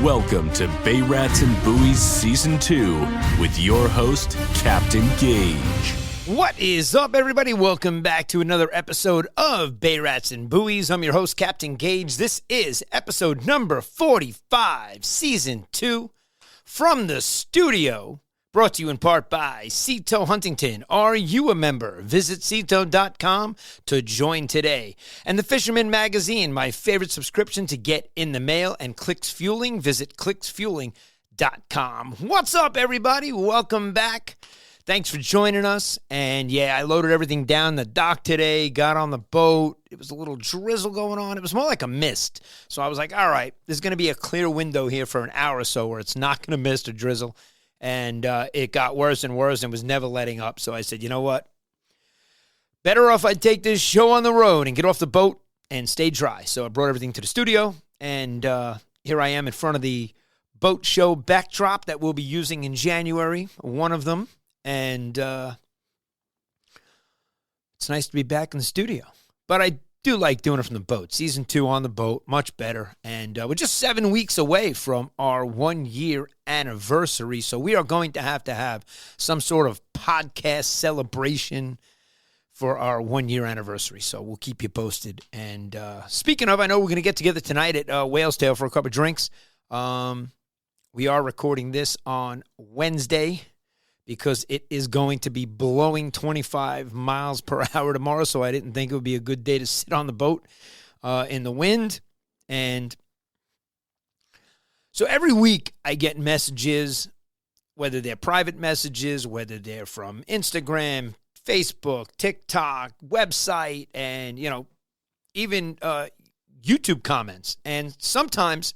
Welcome to Bay Rats Buoys Season 2 with your host, Captain Gaige. What is up, everybody? Welcome back to another episode of Bay Rats Buoys. I'm your host, Captain Gaige. This is episode number 45, Season 2, from the studio, brought to you in part by Cito Huntington. Are you a member? Visit Cito.com to join today. And the Fisherman Magazine, my favorite subscription to get in the mail, and Clicks Fueling. Visit clicksfueling.com. What's up, everybody? Welcome back. Thanks for joining us. And yeah, I loaded everything down the dock today, got on the boat. It was a little drizzle going on. It was more like a mist. So I was like, all right, there's going to be a clear window here for an hour or so where it's not going to mist or drizzle. And it got worse and worse and was never letting up. So I said, you know what? Better off I take this show on the road and get off the boat and stay dry. So I brought everything to the studio. And here I am in front of the boat show backdrop that we'll be using in January, one of them. And it's nice to be back in the studio. But I do like doing it from the boat. Season 2 on the boat, much better. And we're just 7 weeks away from our 1-year anniversary. So we are going to have some sort of podcast celebration for our 1-year anniversary. So we'll keep you posted. And speaking of, I know we're going to get together tonight at Whale's Tail for a couple of drinks. We are recording this on Wednesday, because it is going to be blowing 25 miles per hour tomorrow, so I didn't think it would be a good day to sit on the boat in the wind. And so every week I get messages, whether they're private messages, whether they're from Instagram, Facebook, TikTok, website, and, you know, even YouTube comments. And sometimes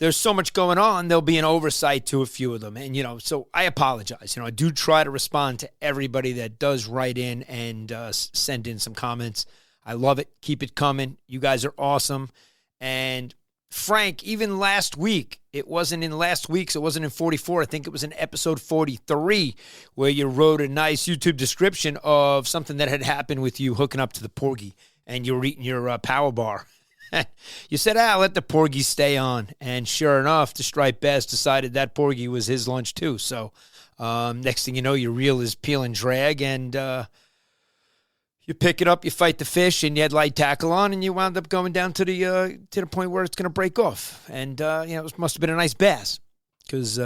there's so much going on, there'll be an oversight to a few of them. And, you know, so I apologize. You know, I do try to respond to everybody that does write in and send in some comments. I love it. Keep it coming. You guys are awesome. And Frank, even last week, it wasn't in last week's, it wasn't in 44. I think it was in episode 43 where you wrote a nice YouTube description of something that had happened with you hooking up to the porgy and you were eating your power bar. You said, let the porgy stay on. And sure enough, the striped bass decided that porgy was his lunch too. So next thing you know, your reel is peel and drag, and you pick it up, you fight the fish, and you had light tackle on, and you wound up going down to the point where it's going to break off. And, it must have been a nice bass, because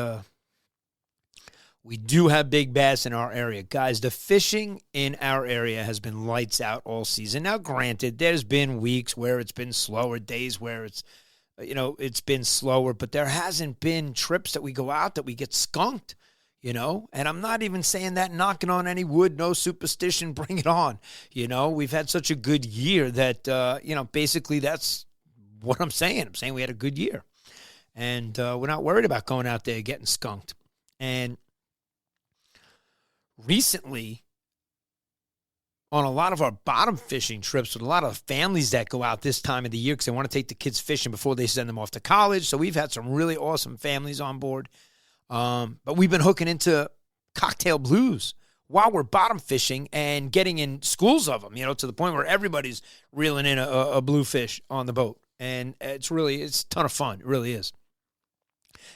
we do have big bass in our area. Guys, the fishing in our area has been lights out all season. Now, granted, there's been weeks where it's been slower, days where it's been slower, but there hasn't been trips that we go out that we get skunked, and I'm not even saying that knocking on any wood, no superstition, bring it on. We've had such a good year that, basically that's what I'm saying. I'm saying we had a good year, and we're not worried about going out there getting skunked. And recently, on a lot of our bottom fishing trips with a lot of families that go out this time of the year because they want to take the kids fishing before they send them off to college. So we've had some really awesome families on board. But we've been hooking into cocktail blues while we're bottom fishing and getting in schools of them, to the point where everybody's reeling in a bluefish on the boat. And it's a ton of fun. It really is.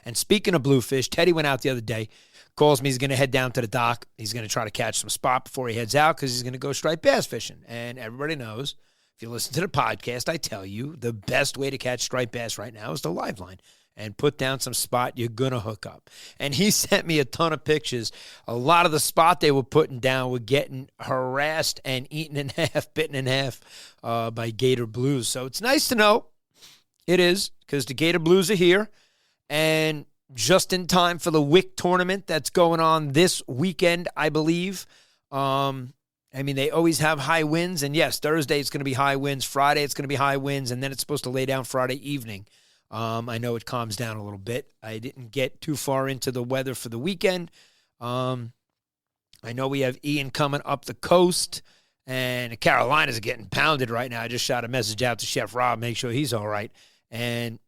And speaking of bluefish, Teddy went out the other day. Calls me, he's going to head down to the dock. He's going to try to catch some spot before he heads out because he's going to go striped bass fishing. And everybody knows, if you listen to the podcast, I tell you, the best way to catch striped bass right now is the live line. And put down some spot, you're going to hook up. And he sent me a ton of pictures. A lot of the spot they were putting down were getting harassed and eaten in half, bitten in half by gator blues. So it's nice to know. It is, because the gator blues are here. And just in time for the WICC tournament that's going on this weekend, I believe. They always have high winds. And yes, Thursday it's going to be high winds. Friday it's going to be high winds. And then it's supposed to lay down Friday evening. I know it calms down a little bit. I didn't get too far into the weather for the weekend. I know we have Ian coming up the coast. And the Carolinas are getting pounded right now. I just shot a message out to Chef Rob, make sure he's all right. And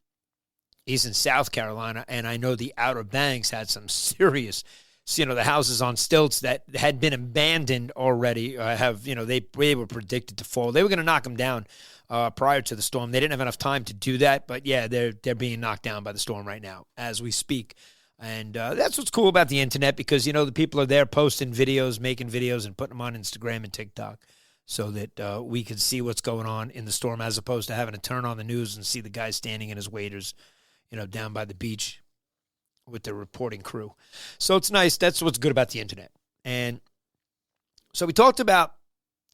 he's in South Carolina, and I know the Outer Banks had some serious the houses on stilts that had been abandoned already they were predicted to fall. They were going to knock them down prior to the storm. They didn't have enough time to do that, but yeah, they're being knocked down by the storm right now as we speak. And that's what's cool about the internet, because, the people are there posting videos, making videos, and putting them on Instagram and TikTok so that we can see what's going on in the storm, as opposed to having to turn on the news and see the guy standing in his waders, down by the beach with the reporting crew. So it's nice. That's what's good about the internet. And so we talked about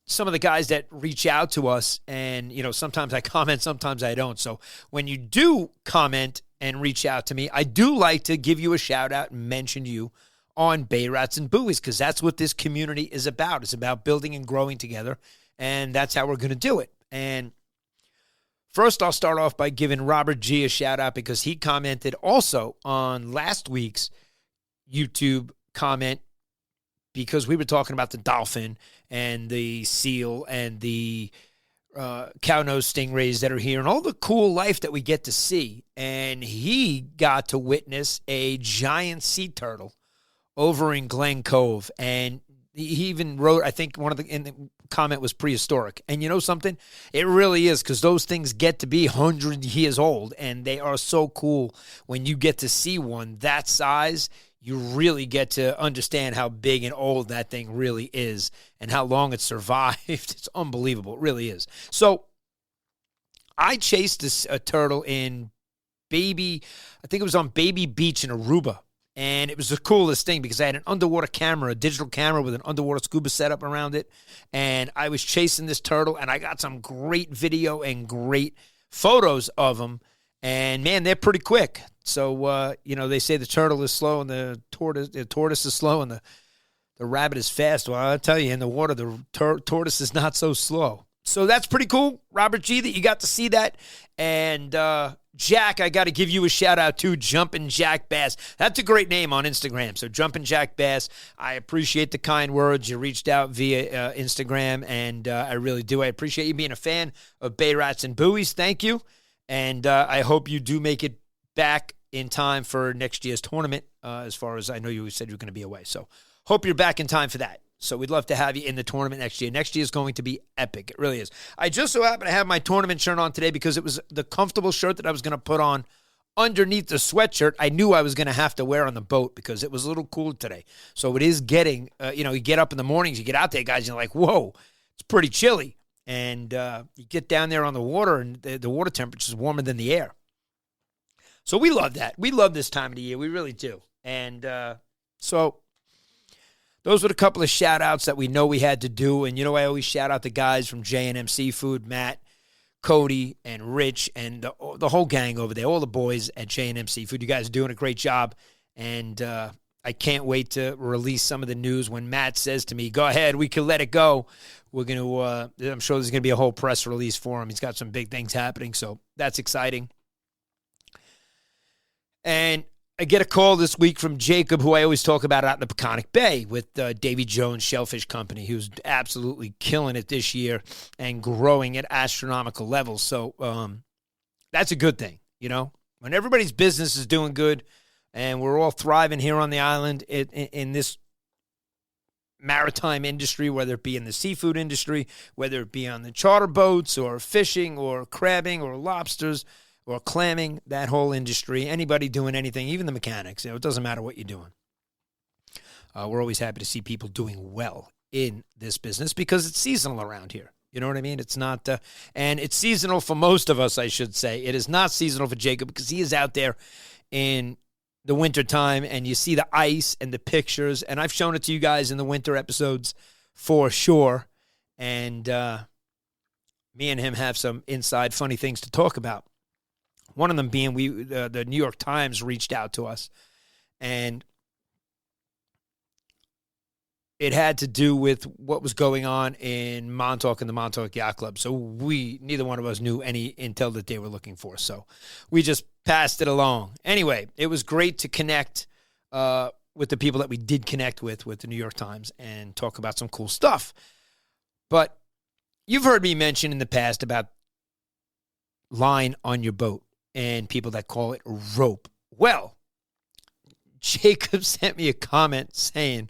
some of the guys that reach out to us, and, sometimes I comment, sometimes I don't. So when you do comment and reach out to me, I do like to give you a shout out and mention you on Bay Rats and Buoys, because that's what this community is about. It's about building and growing together, and that's how we're going to do it. And first, I'll start off by giving Robert G a shout out, because he commented also on last week's YouTube comment, because we were talking about the dolphin and the seal and the cow-nose stingrays that are here and all the cool life that we get to see. And he got to witness a giant sea turtle over in Glen Cove. And he even wrote, I think in the comment was prehistoric. And you know something? It really is, because those things get to be 100 years old, and they are so cool when you get to see one that size. You really get to understand how big and old that thing really is and how long it survived. It's unbelievable. It really is. So I chased a turtle I think it was on Baby Beach in Aruba. And it was the coolest thing, because I had an underwater camera, a digital camera with an underwater scuba setup around it. And I was chasing this turtle, and I got some great video and great photos of them. And, man, they're pretty quick. So, they say the turtle is slow and the tortoise is slow and the rabbit is fast. Well, I'll tell you, in the water, the tortoise is not so slow. So that's pretty cool, Robert G, that you got to see that. And Jack, I got to give you a shout-out to Jumpin' Jack Bass. That's a great name on Instagram. So Jumpin' Jack Bass, I appreciate the kind words. You reached out via Instagram, and I really do. I appreciate you being a fan of Bay Rats and Buoys. Thank you. And I hope you do make it back in time for next year's tournament, as far as I know you said you're going to be away. So hope you're back in time for that. So we'd love to have you in the tournament next year. Next year is going to be epic. It really is. I just so happen to have my tournament shirt on today, because it was the comfortable shirt that I was going to put on underneath the sweatshirt I knew I was going to have to wear on the boat, because it was a little cool today. So it is getting, you get up in the mornings, you get out there, guys, and you're like, whoa, it's pretty chilly. And you get down there on the water, and the water temperature is warmer than the air. So we love that. We love this time of the year. We really do. And so those were a couple of shout-outs that we know we had to do. And, I always shout out the guys from J&M Seafood, Matt, Cody, and Rich, and the whole gang over there, all the boys at J&M Seafood. You guys are doing a great job. And I can't wait to release some of the news when Matt says to me, go ahead, we can let it go. We're going to, I'm sure there's going to be a whole press release for him. He's got some big things happening, so that's exciting. And I get a call this week from Jacob, who I always talk about out in the Peconic Bay with Davy Jones Shellfish Company, who's absolutely killing it this year and growing at astronomical levels. So that's a good thing, When everybody's business is doing good and we're all thriving here on the island in this maritime industry, whether it be in the seafood industry, whether it be on the charter boats or fishing or crabbing or lobsters or clamming, that whole industry, anybody doing anything, even the mechanics, it doesn't matter what you're doing. We're always happy to see people doing well in this business, because it's seasonal around here. You know what I mean? It's not, and it's seasonal for most of us, I should say. It is not seasonal for Jacob, because he is out there in the winter time, and you see the ice and the pictures, and I've shown it to you guys in the winter episodes for sure. And me and him have some inside funny things to talk about. One of them being the New York Times reached out to us, and it had to do with what was going on in Montauk and the Montauk Yacht Club. So neither one of us knew any intel that they were looking for. So we just passed it along. Anyway, it was great to connect with the people that we did connect with the New York Times and talk about some cool stuff. But you've heard me mention in the past about line on your boat and people that call it rope. Well, Jacob sent me a comment saying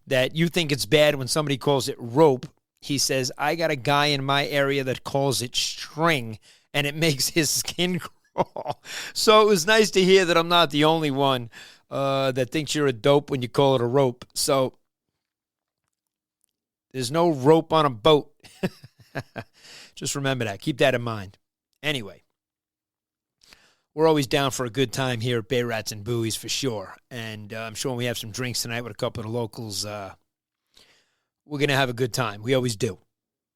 that you think it's bad when somebody calls it rope. He says, I got a guy in my area that calls it string, and it makes his skin crawl. So it was nice to hear that I'm not the only one that thinks you're a dope when you call it a rope. So there's no rope on a boat. Just remember that. Keep that in mind. Anyway, we're always down for a good time here at Bay Rats and Buoys for sure. And I'm sure when we have some drinks tonight with a couple of the locals, we're going to have a good time. We always do.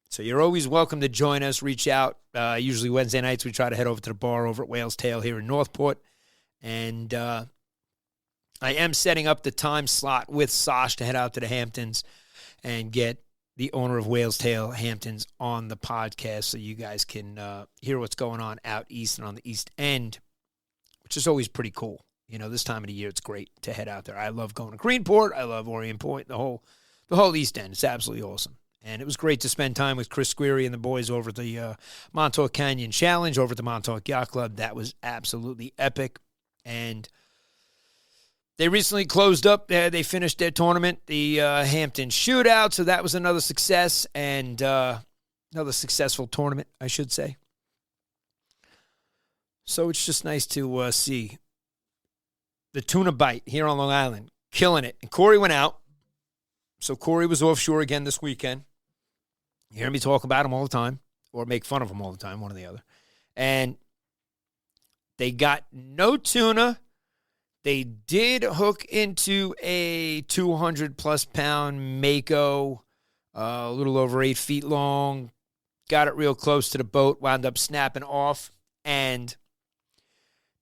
So you're always welcome to join us. Reach out. Usually Wednesday nights we try to head over to the bar over at Whale's Tail here in Northport. And I am setting up the time slot with Sash to head out to the Hamptons and get the owner of Whale's Tail Hamptons on the podcast so you guys can hear what's going on out east and on the East End, which is always pretty cool. You know, this time of the year, it's great to head out there. I love going to Greenport. I love Orient Point, the whole East End. It's absolutely awesome. And it was great to spend time with Chris Squeary and the boys over at the Montauk Canyon Challenge, over at the Montauk Yacht Club. That was absolutely epic. And they recently closed up. They finished their tournament, the Hampton Shootout, so that was another success and another successful tournament, I should say. So it's just nice to see the tuna bite here on Long Island, killing it. And Corey went out. So Corey was offshore again this weekend. You hear me talk about him all the time, or make fun of him all the time, one or the other. And they got no tuna. They did hook into a 200-plus pound mako, a little over 8 feet long. Got it real close to the boat, wound up snapping off, and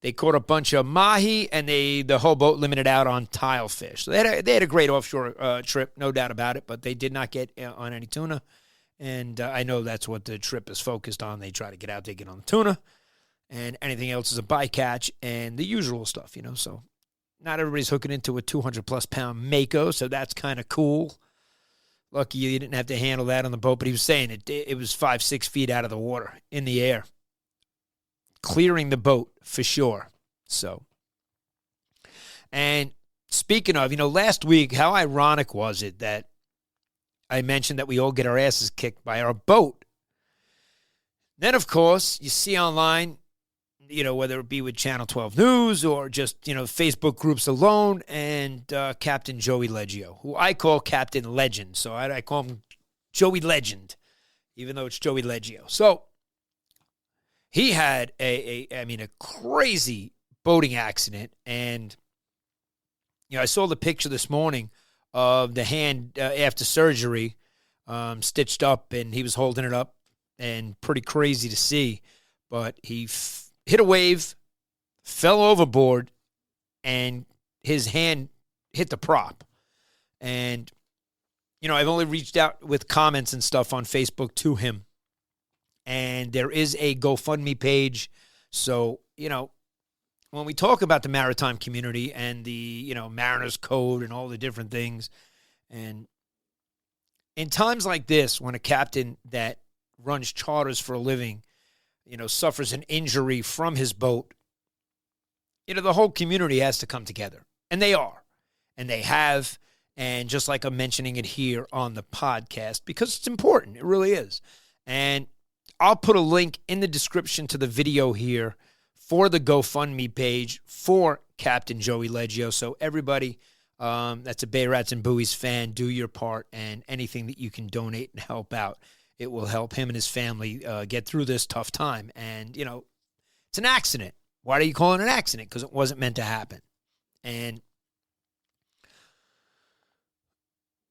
they caught a bunch of mahi, and the whole boat limited out on tile fish. So they had a great offshore trip, no doubt about it, but they did not get on any tuna, and I know that's what the trip is focused on. They try to get out there, get on the tuna, and anything else is a bycatch and the usual stuff, you know, so not everybody's hooking into a 200-plus pound mako, so that's kind of cool. Lucky you didn't have to handle that on the boat, but he was saying it was 5-6 feet out of the water, in the air, clearing the boat for sure. So, and speaking of, you know, last week, how ironic was it that I mentioned that we all get our asses kicked by our boat? Then, of course, you see online, you know, whether it be with Channel 12 News or just, you know, Facebook groups alone, and Captain Joey Leggio, who I call Captain Legend. So I call him Joey Legend, even though it's Joey Leggio. So he had a crazy boating accident. And, you know, I saw the picture this morning of the hand after surgery, stitched up, and he was holding it up, and pretty crazy to see. But he hit a wave, fell overboard, and his hand hit the prop. And, you know, I've only reached out with comments and stuff on Facebook to him. And there is a GoFundMe page. So, you know, when we talk about the maritime community and the, you know, Mariners Code and all the different things, and in times like this, when a captain that runs charters for a living, you know, suffers an injury from his boat, you know, the whole community has to come together. And they are. And they have. And just like I'm mentioning it here on the podcast, because it's important. It really is. And I'll put a link in the description to the video here for the GoFundMe page for Captain Joey Leggio. So everybody that's a Bay Rats and Buoys fan, do your part, and anything that you can donate and help out, it will help him and his family get through this tough time. And, you know, it's an accident. Why do you call it an accident? Because it wasn't meant to happen. And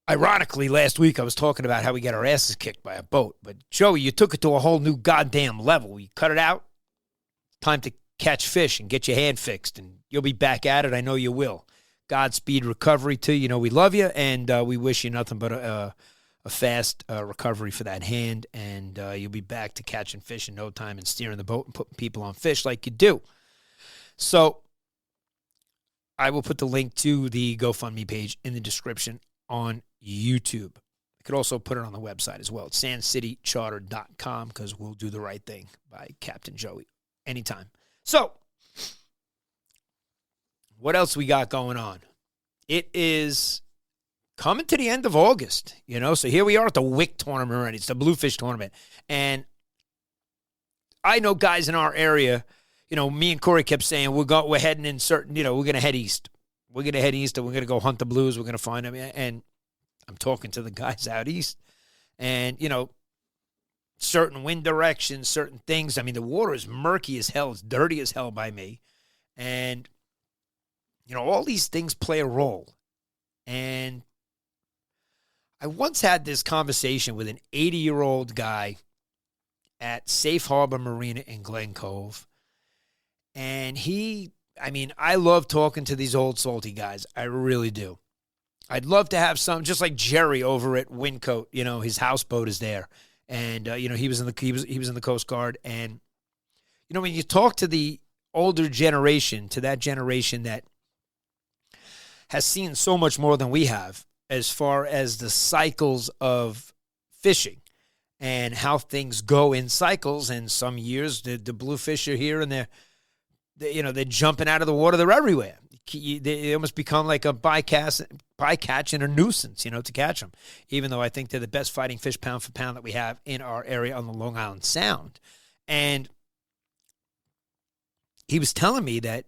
ironically, last week I was talking about how we got our asses kicked by a boat. But, Joey, you took it to a whole new goddamn level. You cut it out. Time to catch fish and get your hand fixed. And you'll be back at it. I know you will. Godspeed recovery to you. You know, we love you, and we wish you nothing but a fast recovery for that hand. And you'll be back to catching fish in no time and steering the boat and putting people on fish like you do. So I will put the link to the GoFundMe page in the description on YouTube. I could also put it on the website as well. It's sandcitycharter.com, because we'll do the right thing by Captain Joey anytime. So what else we got going on? it is coming to the end of August, so here we are at the WICC tournament already. It's the Bluefish Tournament. And I know guys in our area, me and Corey kept saying we're heading in certain, we're going to head east. We're going to head east and we're going to go hunt the blues. We're going to find them. And I'm talking to the guys out east. And, certain wind directions, certain things. I mean, the water is murky as hell. It's dirty as hell by me. And, all these things play a role. And I once had this conversation with an 80-year-old guy at Safe Harbor Marina in Glen Cove. And I love talking to these old salty guys. I really do. I'd love to have some, just like Jerry over at Windcoat, his houseboat is there. And, he was in the Coast Guard. And, when you talk to the older generation, to that generation that has seen so much more than we have as far as the cycles of fishing and how things go in cycles. And some years the bluefish are here and they're jumping out of the water. They're everywhere. They almost become like a bycatch and a nuisance, to catch them, even though I think they're the best fighting fish pound for pound that we have in our area on the Long Island Sound. And he was telling me that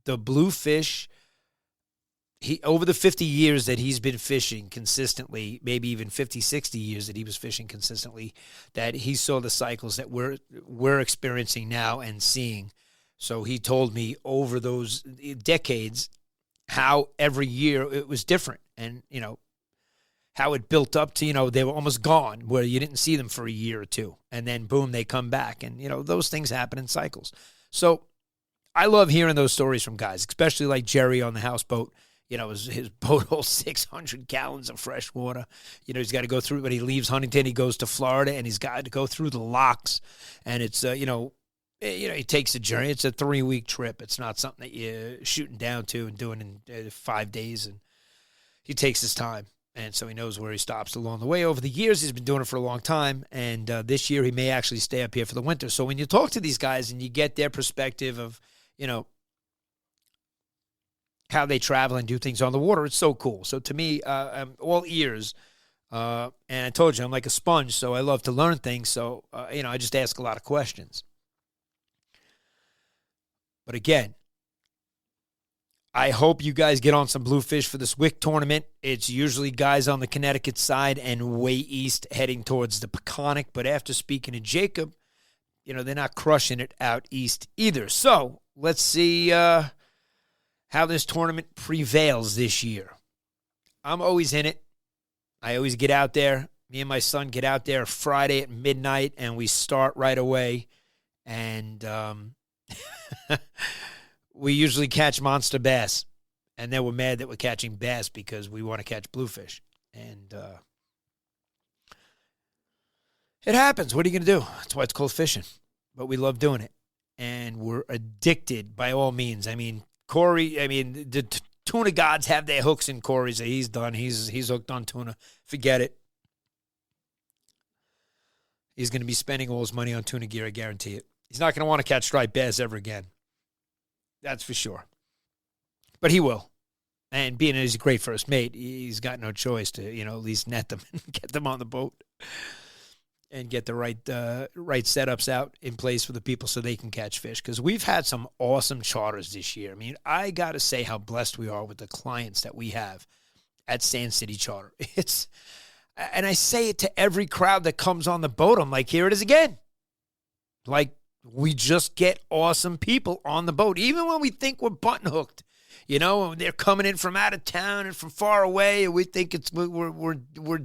the bluefish, over the 50 years that he's been fishing consistently, maybe even 50, 60 years that he was fishing consistently, that he saw the cycles that we're experiencing now and seeing. So he told me over those decades how every year it was different and, how it built up to, they were almost gone where you didn't see them for a year or two. And then, boom, they come back. And, those things happen in cycles. So I love hearing those stories from guys, especially like Jerry on the houseboat. His boat holds 600 gallons of fresh water. He's got to go through, when he leaves Huntington, he goes to Florida, and he's got to go through the locks. And it's, he takes a journey. It's a 3-week trip. It's not something that you're shooting down to and doing in 5 days. And he takes his time. And so he knows where he stops along the way. Over the years, he's been doing it for a long time. And this year, he may actually stay up here for the winter. So when you talk to these guys and you get their perspective of, how they travel and do things on the water, it's so cool. So to me, I'm all ears. And I told you, I'm like a sponge, so I love to learn things. So, I just ask a lot of questions. But again, I hope you guys get on some bluefish for this WICC tournament. It's usually guys on the Connecticut side and way east heading towards the Peconic. But after speaking to Jacob, they're not crushing it out east either. So let's see how this tournament prevails this year. I'm always in it. I always get out there. Me and my son get out there Friday at midnight, and we start right away. And we usually catch monster bass. And then we're mad that we're catching bass because we want to catch bluefish. And it happens. What are you going to do? That's why it's called fishing. But we love doing it. And we're addicted by all means. I mean, Corey, the tuna gods have their hooks in Corey, so he's done. He's hooked on tuna. Forget it. He's going to be spending all his money on tuna gear, I guarantee it. He's not going to want to catch striped bass ever again. That's for sure. But he will. And being he's a great first mate, he's got no choice to, at least net them and get them on the boat and get the right setups out in place for the people so they can catch fish. Because we've had some awesome charters this year. I mean, I got to say how blessed we are with the clients that we have at Sand City Charter. And I say it to every crowd that comes on the boat. I'm like, here it is again. Like, we just get awesome people on the boat, even when we think we're button hooked. They're coming in from out of town and from far away, and we think we're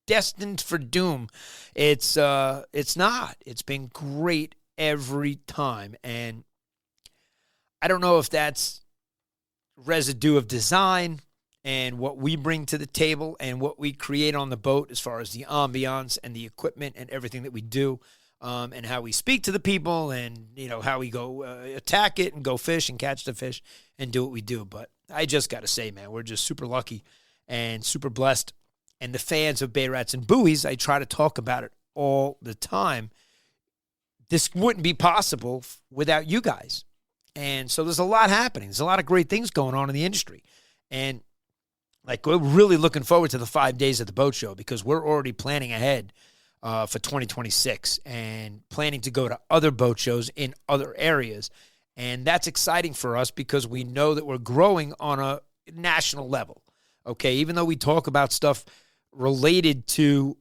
destined for doom. It's not. It's been great every time, and I don't know if that's residue of design and what we bring to the table and what we create on the boat as far as the ambiance and the equipment and everything that we do, and how we speak to the people and, how we go attack it and go fish and catch the fish and do what we do. But I just got to say, man, we're just super lucky and super blessed. And the fans of Bay Rats and Buoys, I try to talk about it all the time. This wouldn't be possible without you guys. And so there's a lot happening. There's a lot of great things going on in the industry. And like, we're really looking forward to the 5 days of the boat show because we're already planning ahead for 2026 and planning to go to other boat shows in other areas. And that's exciting for us because we know that we're growing on a national level. Okay, even though we talk about stuff related to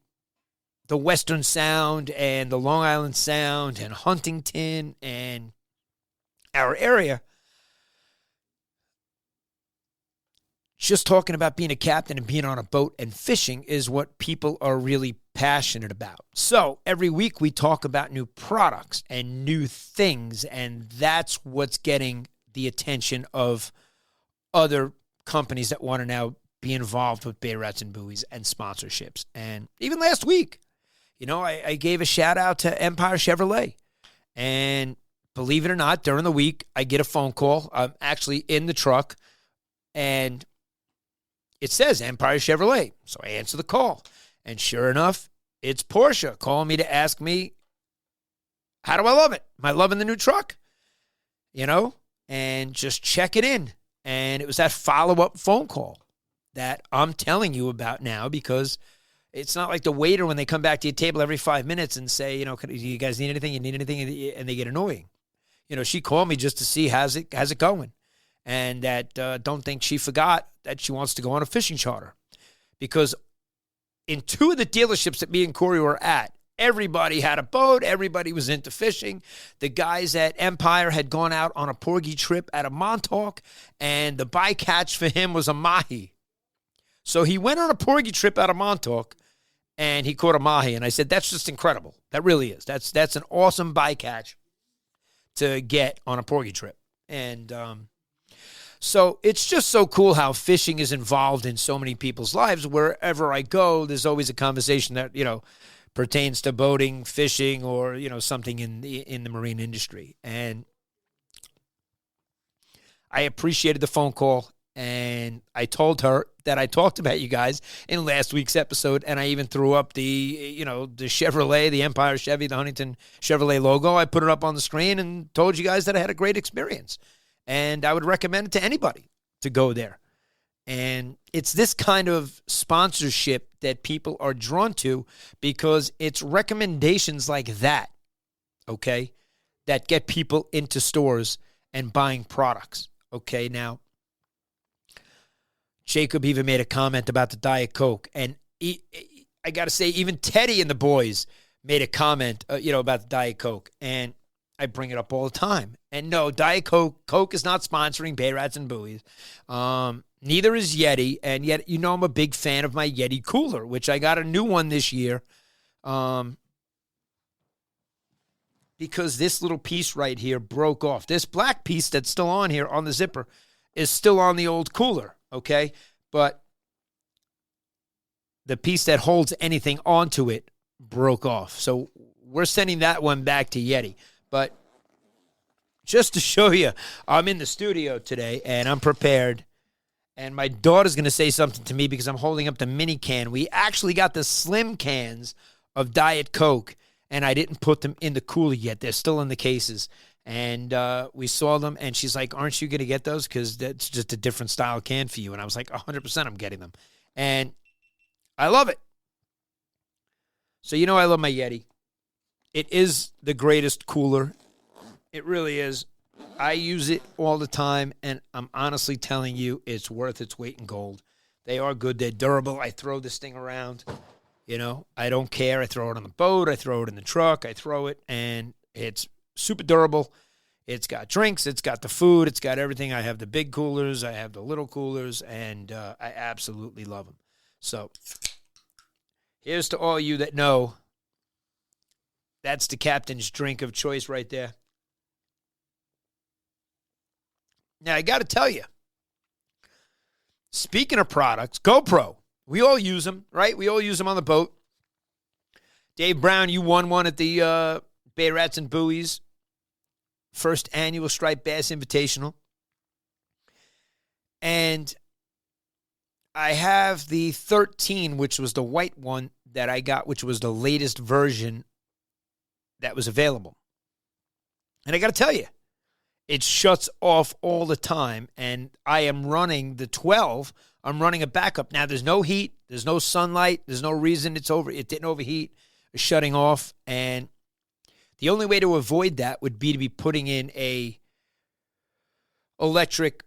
the Western Sound and the Long Island Sound and Huntington and our area, just talking about being a captain and being on a boat and fishing is what people are really passionate about. So every week we talk about new products and new things, and that's what's getting the attention of other companies that want to now be involved with Bay Rats and Buoys and sponsorships. And even last week, I gave a shout out to Empire Chevrolet. And believe it or not, during the week, I get a phone call. I'm actually in the truck, and it says Empire Chevrolet. So I answer the call. And sure enough, it's Porsche calling me to ask me, how do I love it? Am I loving the new truck? And just check it in. And it was that follow-up phone call that I'm telling you about now, because it's not like the waiter when they come back to your table every 5 minutes and say, do you guys need anything? You need anything? And they get annoying. She called me just to see how's it going. And that don't think she forgot that she wants to go on a fishing charter. Because in 2 of the dealerships that me and Corey were at, everybody had a boat. Everybody was into fishing. The guys at Empire had gone out on a porgy trip at a Montauk, and the bycatch for him was a mahi. So he went on a porgy trip out of Montauk, and he caught a mahi. And I said, that's just incredible. That really is. That's an awesome bycatch to get on a porgy trip. And so it's just so cool how fishing is involved in so many people's lives. Wherever I go, there's always a conversation that, pertains to boating, fishing, or, something in the marine industry. And I appreciated the phone call, and I told her that I talked about you guys in last week's episode, and I even threw up the Chevrolet, the Empire Chevy, the Huntington Chevrolet logo. I put it up on the screen and told you guys that I had a great experience, and I would recommend it to anybody to go there. And it's this kind of sponsorship that people are drawn to because it's recommendations like that, okay, that get people into stores and buying products, okay? Now, Jacob even made a comment about the Diet Coke, and I got to say, even Teddy and the boys made a comment, about the Diet Coke, and I bring it up all the time. And no, Diet Coke is not sponsoring Bay Rats and Buoys. Neither is Yeti, and yet I'm a big fan of my Yeti cooler, which I got a new one this year, because this little piece right here broke off. This black piece that's still on here on the zipper is still on the old cooler, okay? But the piece that holds anything onto it broke off. So we're sending that one back to Yeti. But just to show you, I'm in the studio today, and I'm prepared. And my daughter's going to say something to me because I'm holding up the mini can. We actually got the slim cans of Diet Coke, and I didn't put them in the cooler yet. They're still in the cases. And we saw them, and she's like, aren't you going to get those? Because that's just a different style can for you. And I was like, 100% I'm getting them. And I love it. So I love my Yeti. It is the greatest cooler. It really is. I use it all the time, and I'm honestly telling you, it's worth its weight in gold. They are good. They're durable. I throw this thing around. I don't care. I throw it on the boat. I throw it in the truck. I throw it, and it's super durable. It's got drinks. It's got the food. It's got everything. I have the big coolers. I have the little coolers, and I absolutely love them. So here's to all you that know. That's the captain's drink of choice right there. Now, I got to tell you, speaking of products, GoPro, we all use them, right? We all use them on the boat. Dave Brown, you won one at the Bay Rats and Buoys first annual Striped Bass Invitational. And I have the 13, which was the white one that I got, which was the latest version that was available. And I got to tell you, it shuts off all the time. And I am running the 12. I'm running a backup. Now, there's no heat. There's no sunlight. There's no reason it didn't overheat. It's shutting off. And the only way to avoid that would be to be putting in a electric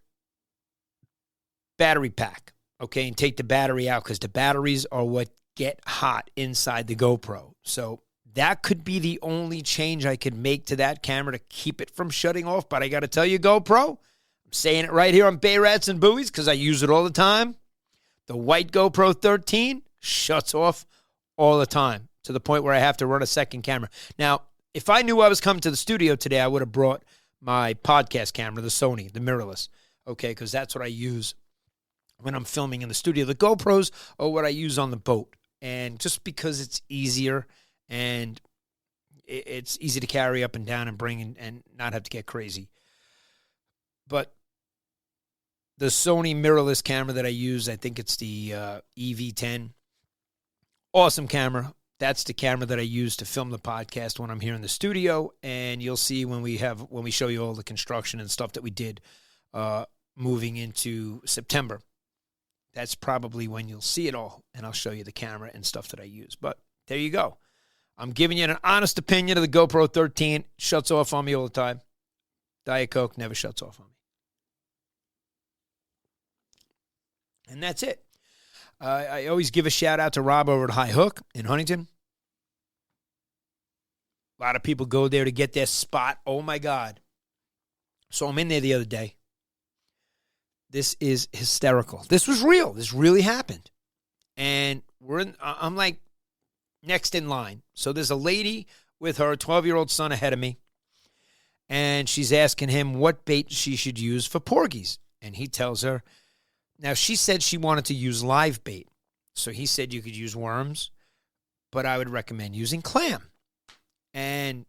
battery pack, okay, and take the battery out, because the batteries are what get hot inside the GoPro. So that could be the only change I could make to that camera to keep it from shutting off. But I got to tell you, GoPro, I'm saying it right here on Bay Rats and Buoys because I use it all the time. The white GoPro 13 shuts off all the time to the point where I have to run a second camera. Now, if I knew I was coming to the studio today, I would have brought my podcast camera, the Sony, the mirrorless, okay, because that's what I use when I'm filming in the studio. The GoPros are what I use on the boat, and just because it's easier and it's easy to carry up and down and bring and not have to get crazy. But the Sony mirrorless camera that I use, I think it's the EV10. Awesome camera. That's the camera that I use to film the podcast when I'm here in the studio, and you'll see when we show you all the construction and stuff that we did moving into September. That's probably when you'll see it all, and I'll show you the camera and stuff that I use. But there you go. I'm giving you an honest opinion of the GoPro 13. It shuts off on me all the time. Diet Coke never shuts off on me. And that's it. I always give a shout-out to Rob over at High Hook in Huntington. A lot of people go there to get their spot. Oh, my God. So I'm in there the other day. This is hysterical. This was real. This really happened. And I'm like next in line. So there's a lady with her 12-year-old son ahead of me, and she's asking him what bait she should use for porgies. And he tells her, now she said she wanted to use live bait. So he said you could use worms, but I would recommend using clam. And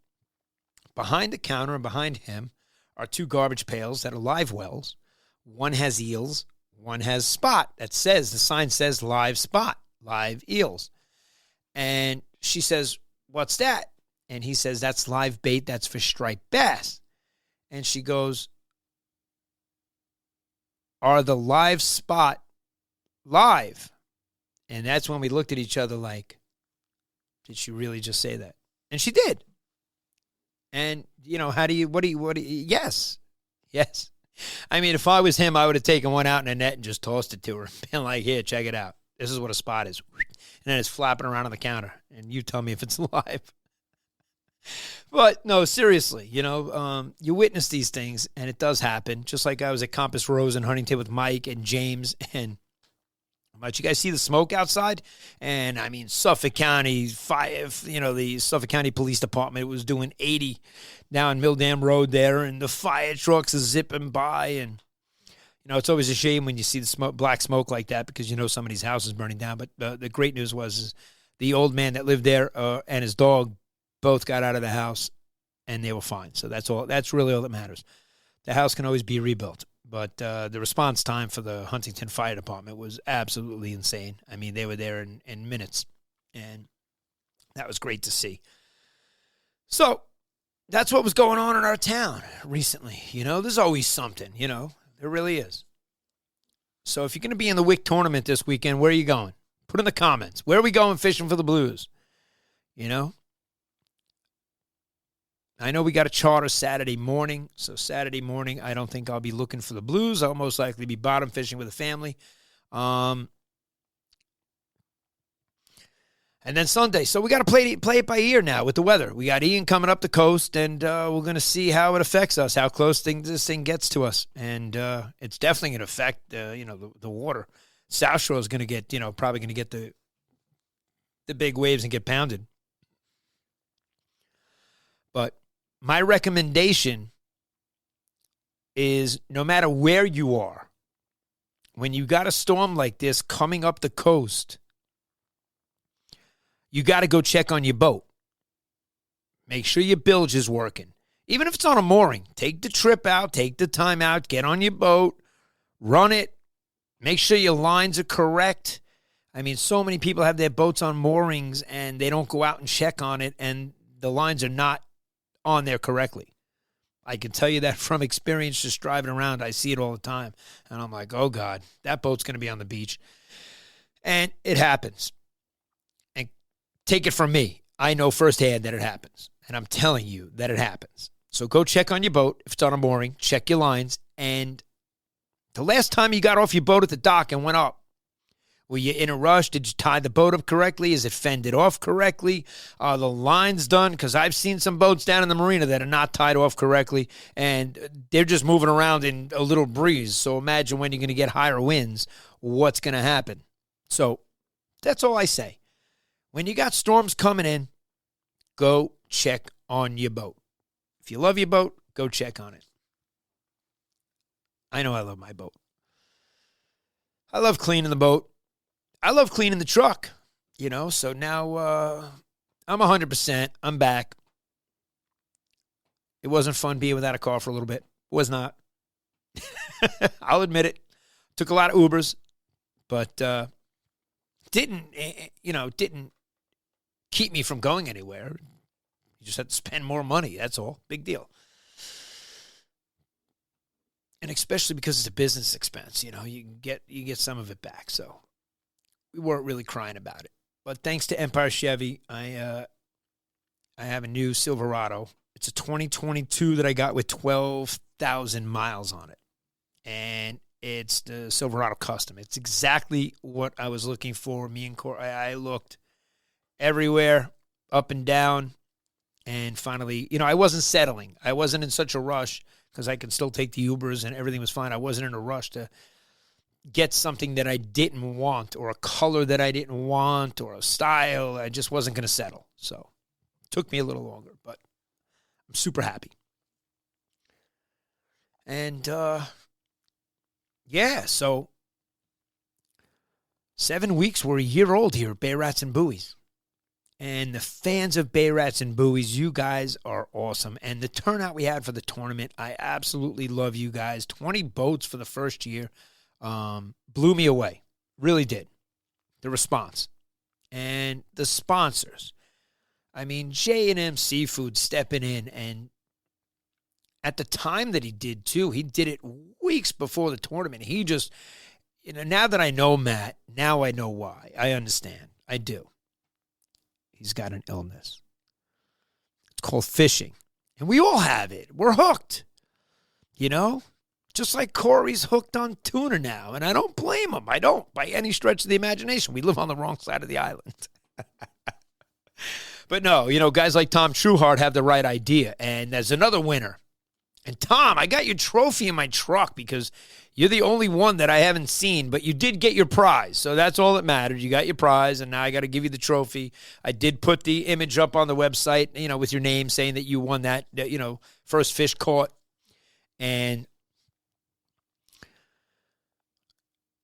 behind the counter and behind him are two garbage pails that are live wells. One has eels, one has spot. The sign says live spot, live eels. And she says, what's that? And he says, that's live bait, that's for striped bass. And she goes, are the live spot live? And that's when we looked at each other like, did she really just say that? And she did. And, yes. I mean, if I was him, I would have taken one out in a net and just tossed it to her. Been like, here, check it out. This is what a spot is. And then it's flapping around on the counter. And you tell me if it's live. But, no, seriously, you witness these things, and it does happen. Just like I was at Compass Rose in Huntington with Mike and James, and you guys see the smoke outside? And, I mean, Suffolk County Fire, the Suffolk County Police Department was doing 80 down Mill Dam Road there, and the fire trucks are zipping by. And, it's always a shame when you see the black smoke like that because somebody's house is burning down. But the great news was the old man that lived there and his dog both got out of the house, and they were fine. So that's all. That's really all that matters. The house can always be rebuilt. But the response time for the Huntington Fire Department was absolutely insane. I mean, they were there in minutes, and that was great to see. So that's what was going on in our town recently. There's always something, there really is. So if you're going to be in the WICC tournament this weekend, where are you going? Put in the comments. Where are we going fishing for the blues? I know we got a charter Saturday morning, so Saturday morning I don't think I'll be looking for the blues. I'll most likely be bottom fishing with the family. And then Sunday. So we got to play it by ear now with the weather. We got Ian coming up the coast, and we're going to see how it affects us, how close this thing gets to us. And it's definitely going to affect, the water. South Shore is going to get, probably going to get the big waves and get pounded. But my recommendation is no matter where you are, when you got a storm like this coming up the coast, you got to go check on your boat. Make sure your bilge is working. Even if it's on a mooring, take the trip out, take the time out, get on your boat, run it, make sure your lines are correct. I mean, so many people have their boats on moorings and they don't go out and check on it, and the lines are not on there correctly. I can tell you that from experience just driving around. I see it all the time. And I'm like, oh, God, that boat's going to be on the beach. And it happens. And take it from me. I know firsthand that it happens. And I'm telling you that it happens. So go check on your boat. If it's on a mooring, check your lines. And the last time you got off your boat at the dock and went up, were you in a rush? Did you tie the boat up correctly? Is it fended off correctly? Are the lines done? Because I've seen some boats down in the marina that are not tied off correctly, and they're just moving around in a little breeze. So imagine when you're going to get higher winds, what's going to happen. So that's all I say. When you got storms coming in, go check on your boat. If you love your boat, go check on it. I know I love my boat. I love cleaning the boat. I love cleaning the truck, so now I'm 100%. I'm back. It wasn't fun being without a car for a little bit. It was not. I'll admit it. Took a lot of Ubers, but didn't keep me from going anywhere. You just had to spend more money. That's all. Big deal. And especially because it's a business expense, you get some of it back. So we weren't really crying about it. But thanks to Empire Chevy, I have a new Silverado. It's a 2022 that I got with 12,000 miles on it. And it's the Silverado Custom. It's exactly what I was looking for. Me and Corey, I looked everywhere, up and down. And finally, I wasn't settling. I wasn't in such a rush because I could still take the Ubers and everything was fine. I wasn't in a rush to get something that I didn't want or a color that I didn't want or a style. I just wasn't going to settle. So it took me a little longer, but I'm super happy. And, so 7 weeks, we're a year old here at Bay Rats and Buoys. And the fans of Bay Rats and Buoys, you guys are awesome. And the turnout we had for the tournament, I absolutely love you guys. 20 boats for the first year. Blew me away. Really did. The response. And the sponsors. I mean, J&M Seafood stepping in. And at the time that he did, too, he did it weeks before the tournament. He just, now that I know Matt, now I know why. I understand. I do. He's got an illness. It's called fishing. And we all have it. We're hooked. Just like Corey's hooked on tuna now. And I don't blame him. I don't, by any stretch of the imagination. We live on the wrong side of the island. But no, guys like Tom Trueheart have the right idea. And there's another winner. And Tom, I got your trophy in my truck because you're the only one that I haven't seen, but you did get your prize. So that's all that matters. You got your prize, and now I got to give you the trophy. I did put the image up on the website, with your name saying that you won that, first fish caught. And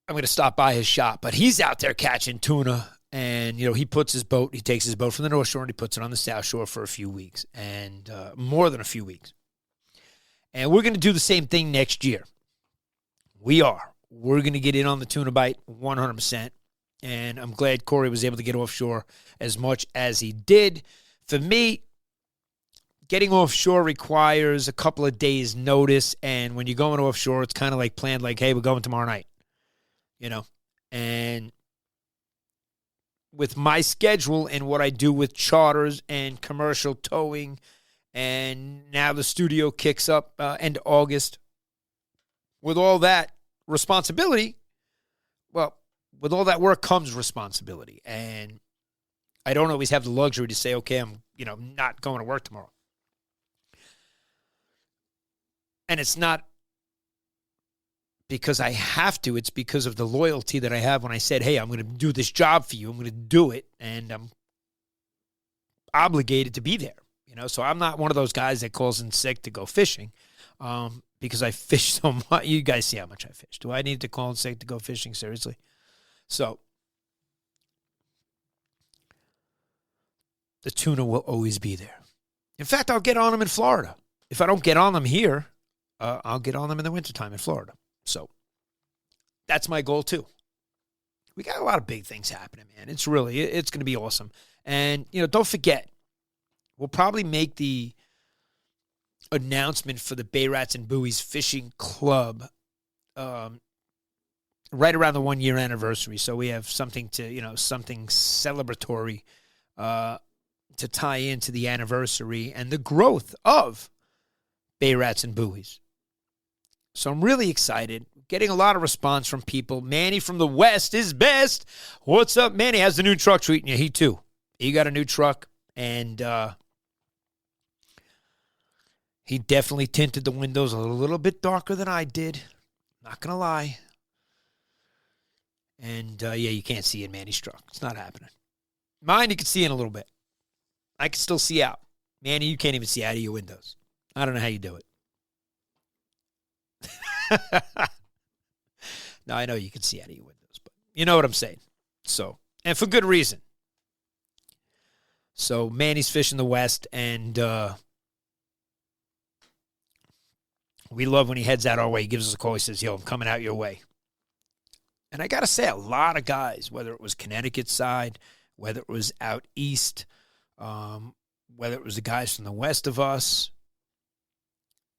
I'm going to stop by his shop, but he's out there catching tuna. And, he takes his boat from the North Shore and he puts it on the South Shore for a few weeks, and more than a few weeks. And we're going to do the same thing next year. We are. We're going to get in on the tuna bite 100%. And I'm glad Corey was able to get offshore as much as he did. For me, getting offshore requires a couple of days' notice. And when you're going offshore, it's kind of like planned, like, hey, we're going tomorrow night. And with my schedule and what I do with charters and commercial towing, and now the studio kicks up end of August. With all that responsibility, with all that work comes responsibility. And I don't always have the luxury to say, okay, I'm, not going to work tomorrow. And it's not because I have to. It's because of the loyalty that I have when I said, hey, I'm going to do this job for you. I'm going to do it. And I'm obligated to be there. So I'm not one of those guys that calls in sick to go fishing because I fish so much. You guys see how much I fish. Do I need to call in sick to go fishing? Seriously? So the tuna will always be there. In fact, I'll get on them in Florida. If I don't get on them here, I'll get on them in the wintertime in Florida. So that's my goal too. We got a lot of big things happening, man. It's going to be awesome. And, don't forget, we'll probably make the announcement for the Bay Rats and Buoys Fishing Club right around the 1 year anniversary. So we have something something celebratory to tie into the anniversary and the growth of Bay Rats and Buoys. So I'm really excited. Getting a lot of response from people. Manny from the West is best. What's up, Manny? How's the new truck treating you? He too. He got a new truck, and he definitely tinted the windows a little bit darker than I did. Not going to lie. And, you can't see in Manny's truck. It's not happening. Mine, you can see in a little bit. I can still see out. Manny, you can't even see out of your windows. I don't know how you do it. No, I know you can see out of your windows, but you know what I'm saying. So, and for good reason. So, Manny's fishing the West, and we love when he heads out our way. He gives us a call. He says, yo, I'm coming out your way. And I got to say, a lot of guys, whether it was Connecticut side, whether it was out east, whether it was the guys from the west of us,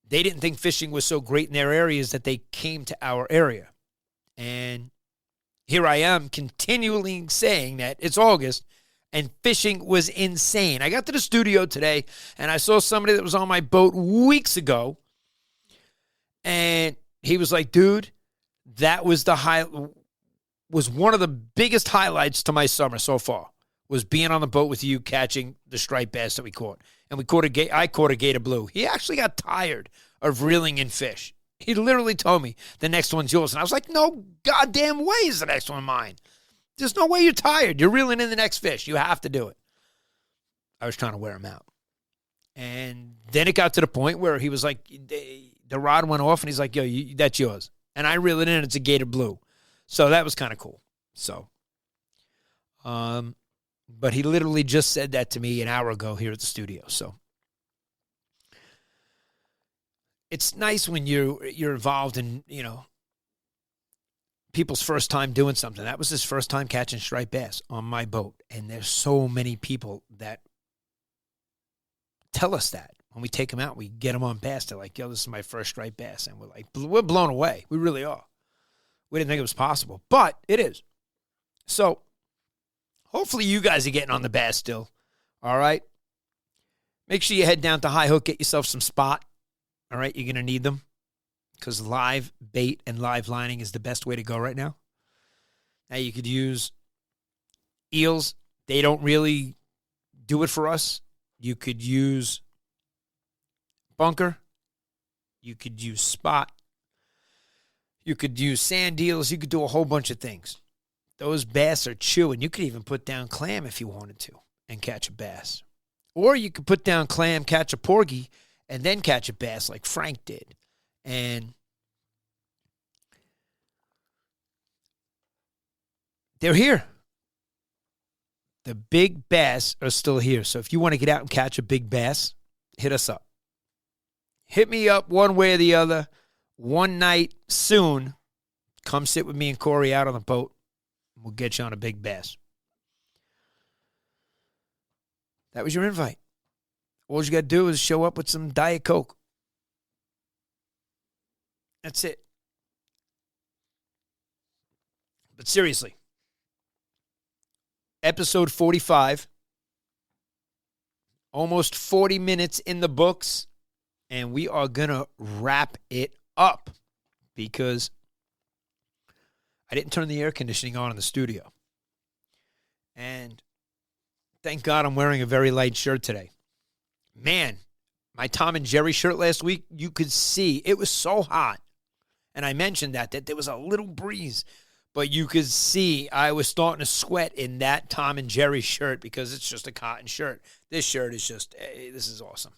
they didn't think fishing was so great in their areas that they came to our area. And here I am continually saying that it's August and fishing was insane. I got to the studio today and I saw somebody that was on my boat weeks ago. And he was like, dude, that was was one of the biggest highlights to my summer so far, was being on the boat with you catching the striped bass that we caught. And I caught a gator blue. He actually got tired of reeling in fish. He literally told me, the next one's yours. And I was like, no goddamn way is the next one mine. There's no way you're tired. You're reeling in the next fish. You have to do it. I was trying to wear him out. And then it got to the point where he was like, the rod went off, and he's like, yo, that's yours. And I reel it in, it's a gator blue. So that was kind of cool. So, but he literally just said that to me an hour ago here at the studio. So it's nice when you're involved in, people's first time doing something. That was his first time catching striped bass on my boat. And there's so many people that tell us that. When we take them out, we get them on bass. They're like, yo, this is my first striped bass. And we're blown away. We really are. We didn't think it was possible, but it is. So hopefully you guys are getting on the bass still. All right. Make sure you head down to High Hook, get yourself some spot. All right. You're going to need them because live bait and live lining is the best way to go right now. Now you could use eels. They don't really do it for us. You could use bunker. You could use spot. You could use sand eels. You could do a whole bunch of things. Those bass are chewing. You could even put down clam if you wanted to and catch a bass. Or you could put down clam, catch a porgy, and then catch a bass like Frank did. And they're here. The big bass are still here. So if you want to get out and catch a big bass, hit us up. Hit me up one way or the other. One night soon, come sit with me and Corey out on the boat. We'll get you on a big bass. That was your invite. All you got to do is show up with some Diet Coke. That's it. But seriously, episode 45, almost 40 minutes in the books, and we are going to wrap it up because I didn't turn the air conditioning on in the studio. And thank God I'm wearing a very light shirt today. Man, my Tom and Jerry shirt last week, you could see it was so hot. And I mentioned that there was a little breeze, but you could see I was starting to sweat in that Tom and Jerry shirt because it's just a cotton shirt. This shirt is just, this is awesome.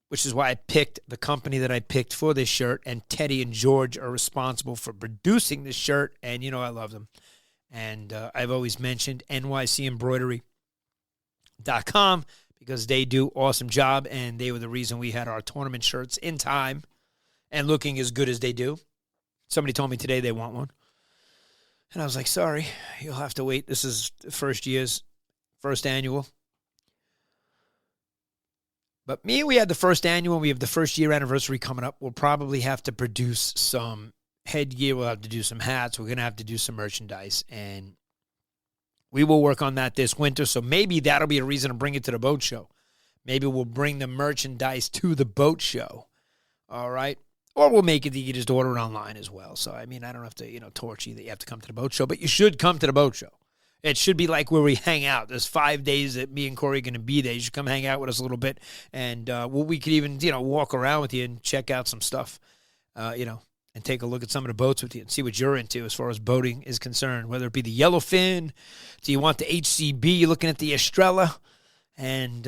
Which is why I picked the company that I picked for this shirt, and Teddy and George are responsible for producing this shirt, and I love them. And I've always mentioned nycembroidery.com because they do awesome job, and they were the reason we had our tournament shirts in time and looking as good as they do. Somebody told me today they want one. And I was like, sorry, you'll have to wait. This is first annual. But we had the first annual. We have the first year anniversary coming up. We'll probably have to produce some headgear. We'll have to do some hats. We're going to have to do some merchandise. And we will work on that this winter. So maybe that'll be a reason to bring it to the boat show. Maybe we'll bring the merchandise to the boat show. All right. Or we'll make it that you can just order it online as well. So, I don't have to, torch you that you have to come to the boat show. But you should come to the boat show. It should be like where we hang out. There's 5 days that me and Corey are going to be there. You should come hang out with us a little bit. And we could even, walk around with you and check out some stuff, and take a look at some of the boats with you and see what you're into as far as boating is concerned, whether it be the yellowfin. Do you want the HCB? You're looking at the Estrella. And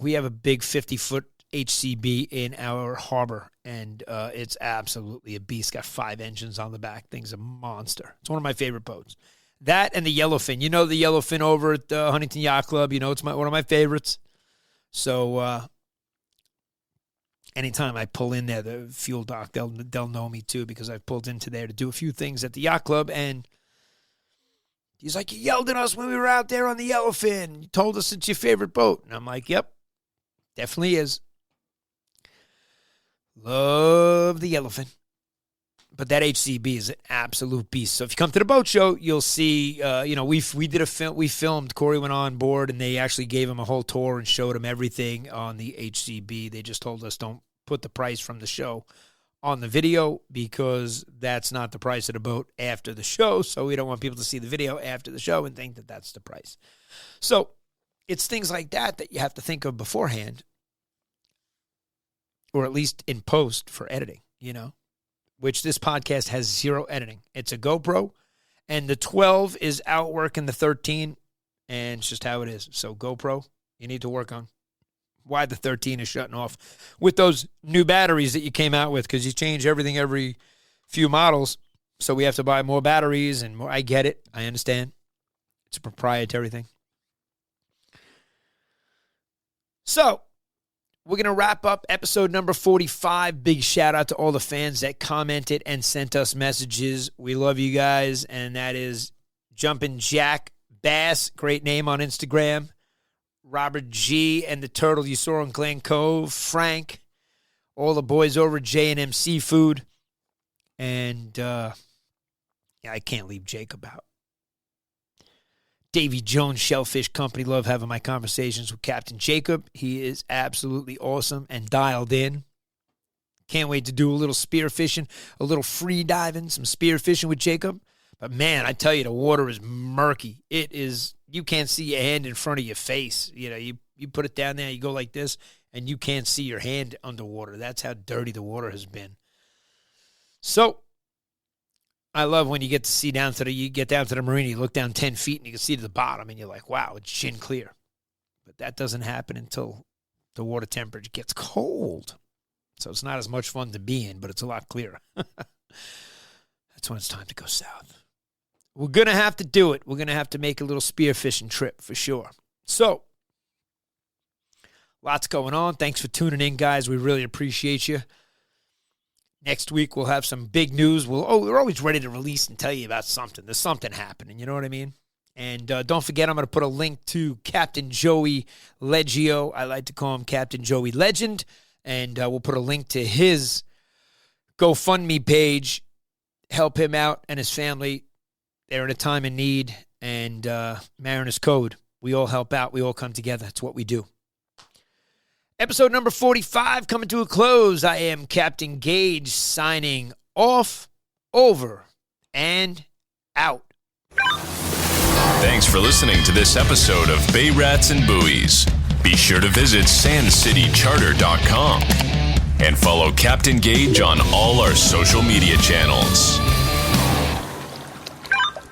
we have a big 50-foot HCB in our harbor, and it's absolutely a beast. Got 5 engines on the back. Thing's a monster. It's one of my favorite boats. That and the yellowfin. The yellowfin over at the Huntington Yacht Club. It's one of my favorites. So anytime I pull in there, the fuel dock, they'll know me too, because I've pulled into there to do a few things at the yacht club. And he's like, you yelled at us when we were out there on the yellowfin. You told us it's your favorite boat. And I'm like, yep, definitely is. Love the yellowfin. But that HCB is an absolute beast. So if you come to the boat show, you'll see, we did a film. We filmed. Corey went on board, and they actually gave him a whole tour and showed him everything on the HCB. They just told us don't put the price from the show on the video, because that's not the price of the boat after the show. So we don't want people to see the video after the show and think that that's the price. So it's things like that you have to think of beforehand, or at least in post for editing, which this podcast has 0 editing. It's a GoPro, and the 12 is outworking the 13, and it's just how it is. So GoPro, you need to work on why the 13 is shutting off with those new batteries that you came out with, because you change everything every few models, so we have to buy more batteries and more. I get it. I understand. It's a proprietary thing. So we're going to wrap up episode number 45. Big shout out to all the fans that commented and sent us messages. We love you guys. And that is Jumpin' Jack Bass, great name on Instagram. Robert G. and the Turtle you saw in Glen Cove. Frank, all the boys over at J&M Seafood. And I can't leave Jacob out. Davy Jones Shellfish Company. Love having my conversations with Captain Jacob. He is absolutely awesome and dialed in. Can't wait to do a little spear fishing, a little free diving, some spear fishing with Jacob. But man, I tell you, the water is murky. It is, you can't see your hand in front of your face. You put it down there, you go like this, and you can't see your hand underwater. That's how dirty the water has been. So I love when you get down to the marina, you look down 10 feet and you can see to the bottom and you're like, wow, it's chin clear. But that doesn't happen until the water temperature gets cold. So it's not as much fun to be in, but it's a lot clearer. That's when it's time to go south. We're going to have to do it. We're going to have to make a little spearfishing trip for sure. So lots going on. Thanks for tuning in, guys. We really appreciate you. Next week, we'll have some big news. We're always ready to release and tell you about something. There's something happening, you know what I mean? And don't forget, I'm going to put a link to Captain Joey Leggio. I like to call him Captain Joey Legend. And we'll put a link to his GoFundMe page. Help him out and his family. They're in a time of need. And Mariners Code. We all help out. We all come together. That's what we do. Episode number 45 coming to a close. I am Captain Gaige signing off, over, and out. Thanks for listening to this episode of Bay Rats and Buoys. Be sure to visit sandcitycharter.com and follow Captain Gaige on all our social media channels.